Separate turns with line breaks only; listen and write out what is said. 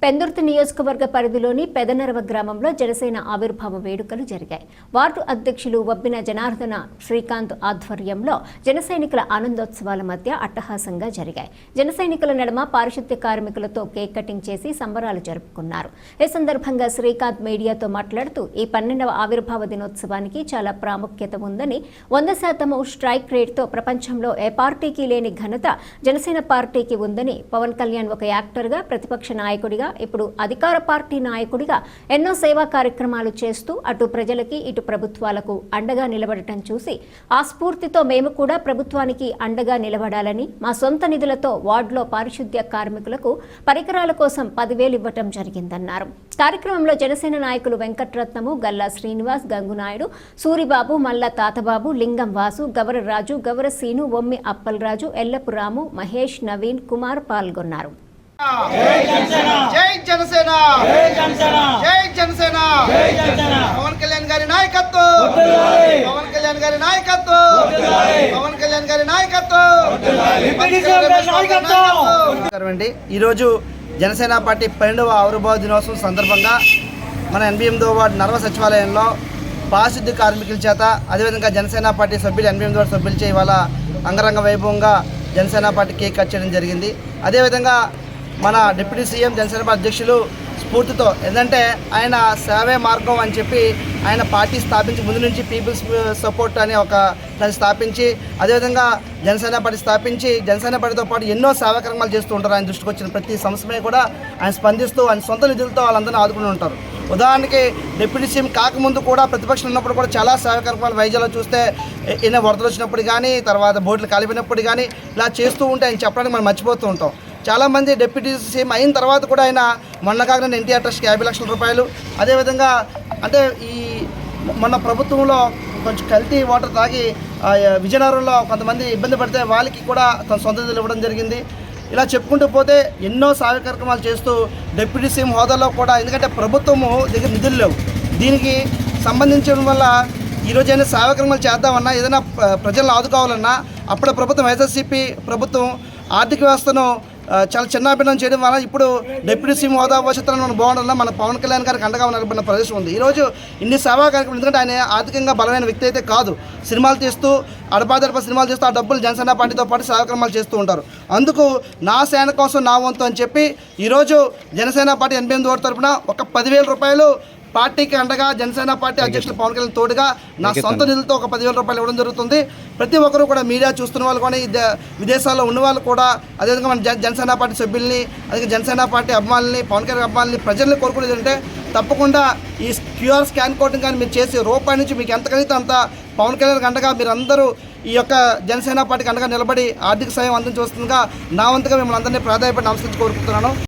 పెందుర్తి నియోజకవర్గ పరిధిలోని పెదనరవ గ్రామంలో జనసేన ఆవిర్భావ వేడుకలు జరిగాయి. వార్డు అధ్యక్షులు వబ్బిన జనార్దన శ్రీకాంత్ ఆధ్వర్యంలో జనసైనికుల ఆనందోత్సవాల మధ్య అట్టహాసంగా జరిగాయి. జనసైనికుల నడుమ పారిశుద్ధ్య కార్మికులతో కేక్ కటింగ్ చేసి సంబరాలు జరుపుకున్నారు. ఈ సందర్భంగా శ్రీకాంత్ మీడియాతో మాట్లాడుతూ ఈ 12వ ఆవిర్భావ దినోత్సవానికి చాలా ప్రాముఖ్యత ఉందని, 100% స్ట్రైక్ రేట్తో ప్రపంచంలో ఏ పార్టీకి లేని ఘనత జనసేన పార్టీకి ఉందని, పవన్ కళ్యాణ్ ఒక యాక్టర్గా, ప్రతిపక్ష నాయకుడిగా, ఇప్పుడు అధికార పార్టీ నాయకుడిగా ఎన్నో సేవా కార్యక్రమాలు చేస్తూ అటు ప్రజలకి ఇటు ప్రభుత్వాలకు అండగా నిలబడటం చూసి ఆ స్ఫూర్తితో మేము కూడా ప్రభుత్వానికి అండగా నిలబడాలని మా సొంత నిధులతో వార్డులో పారిశుద్ధ్య కార్మికులకు పరికరాల కోసం 10,000 ఇవ్వటం జరిగిందన్నారు. కార్యక్రమంలో జనసేన నాయకులు వెంకట్రత్నము, గల్లా శ్రీనివాస్, గంగునాయుడు, సూరిబాబు, మల్ల తాతబాబు, లింగం వాసు, గవర రాజు, గవర సీను, వమ్మి అప్పలరాజు, ఎల్లపు రాము, మహేష్, నవీన్ కుమార్ పాల్గొన్నారు.
జై జనసేన, జై జనసేన, పవన్ కళ్యాణ్ గారి నాయకత్వం, పవన్ కళ్యాణ్ గారి నాయకత్వం, పవన్ కళ్యాణ్ గారి నాయకత్వం. ఈరోజు జనసేన పార్టీ 12వ ఆవిర్భావ దినోత్సవం సందర్భంగా మన 88వ వార్డు నర్వ సచివాలయంలో పారిశుద్ధ్య కార్మికుల చేత, అదేవిధంగా జనసేన పార్టీ సభ్యులు 88వ వార్డు సభ్యులచే ఇవాళ అంగరంగ వైభవంగా జనసేన పార్టీ కేక్ కట్ చేయడం జరిగింది. అదేవిధంగా మన డిప్యూటీ సీఎం జనసేన పార్టీ అధ్యక్షులు స్ఫూర్తితో, ఏంటంటే ఆయన సేవే మార్గం అని చెప్పి ఆయన పార్టీ స్థాపించి ముందు నుంచి పీపుల్స్ సపోర్ట్ అనే ఒక దాన్ని స్థాపించి, అదేవిధంగా జనసేన పార్టీ స్థాపించి జనసేన పార్టీతో పాటు ఎన్నో సేవా కార్యక్రమాలు చేస్తూ ఉంటారు. ఆయన దృష్టికి వచ్చిన ప్రతి సంవత్సరమే కూడా ఆయన స్పందిస్తూ ఆయన సొంత నిధులతో వాళ్ళందరినీ ఆదుకుని ఉంటారు. ఉదాహరణకి డిప్యూటీ సీఎం కాకముందు కూడా ప్రతిపక్షం ఉన్నప్పుడు కూడా చాలా సేవా కార్యక్రమాలు వైద్యాలు చూస్తే ఈయన వరదలు వచ్చినప్పుడు కానీ, తర్వాత బోట్లు కాలిపోయినప్పుడు కానీ ఇలా చేస్తూ ఉంటే ఆయన చెప్పడానికి మనం మర్చిపోతూ ఉంటాం. చాలామంది డిప్యూటీ సీఎం అయిన తర్వాత కూడా ఆయన మొన్న కాకుండా ఎన్టీఆర్ ట్రస్ట్కి 50 లక్షల రూపాయలు, అదేవిధంగా అంటే ఈ మొన్న ప్రభుత్వంలో కొంచెం కల్తీ వాటర్ తాగి విజయనగరంలో కొంతమంది ఇబ్బంది పడితే వాళ్ళకి కూడా తన సొంత నిధులు ఇవ్వడం జరిగింది. ఇలా చెప్పుకుంటూ పోతే ఎన్నో సేవా కార్యక్రమాలు చేస్తూ డిప్యూటీ సీఎం హోదాలో కూడా, ఎందుకంటే ప్రభుత్వము దగ్గర నిధులు లేవు, దీనికి సంబంధించడం వల్ల ఈరోజైనా సేవా కార్యక్రమాలు చేద్దామన్నా, ఏదైనా ప్రజలను ఆదుకోవాలన్నా అప్పుడు ప్రభుత్వం వైఎస్ఆర్సీపీ ప్రభుత్వం ఆర్థిక వ్యవస్థను చాలా చిన్నాభిన్నం చేయడం వల్ల ఇప్పుడు డిప్యూటీ సీఎం హోదా భవిష్యత్తులో మనం బాగుండాలన్నా మన పవన్ కళ్యాణ్ గారికి అండగా నిలబడిన ప్రదేశం ఉంది. ఈరోజు ఇన్ని సేవా కార్యక్రమాలు, ఎందుకంటే ఆయన ఆర్థికంగా బలమైన వ్యక్తి అయితే కాదు, సినిమాలు తీస్తూ అడపాదడప సినిమాలు చేస్తూ ఆ డబ్బులు జనసేన పార్టీతో పాటు సేవా కార్యక్రమాలు చేస్తూ ఉంటారు. అందుకు నా సేన కోసం నా వంతు అని చెప్పి ఈరోజు జనసేన పార్టీ 88 వార్డు తరఫున ఒక 10,000 రూపాయలు పార్టీకి అండగా జనసేన పార్టీ అధ్యక్షులు పవన్ కళ్యాణ్ తోడుగా నా సొంత నిధులతో ఒక 10,000 రూపాయలు ఇవ్వడం జరుగుతుంది. ప్రతి ఒక్కరూ కూడా, మీడియా చూస్తున్న వాళ్ళు కానీ, విదేశాల్లో ఉన్న వాళ్ళు కూడా, అదేవిధంగా మన జనసేన పార్టీ సభ్యుల్ని, అదే జనసేన పార్టీ అభిమానుల్ని, పవన్ కళ్యాణ్ అభిమానుల్ని, ప్రజల్ని కోరుకునేది అంటే తప్పకుండా ఈ QR స్కాన్ కోడ్ని కానీ మీరు చేసి రూపాయి నుంచి మీకు ఎంత కలిగితే అంత పవన్ కళ్యాణ్ అండగా మీరందరూ ఈ యొక్క జనసేన పార్టీకి అండగా నిలబడి ఆర్థిక సాయం అందించవలసిందిగా నా వంతుగా మిమ్మల్ని అందరినీ ప్రాధాన్యపడి నమస్కరించి కోరుకుంటున్నాను.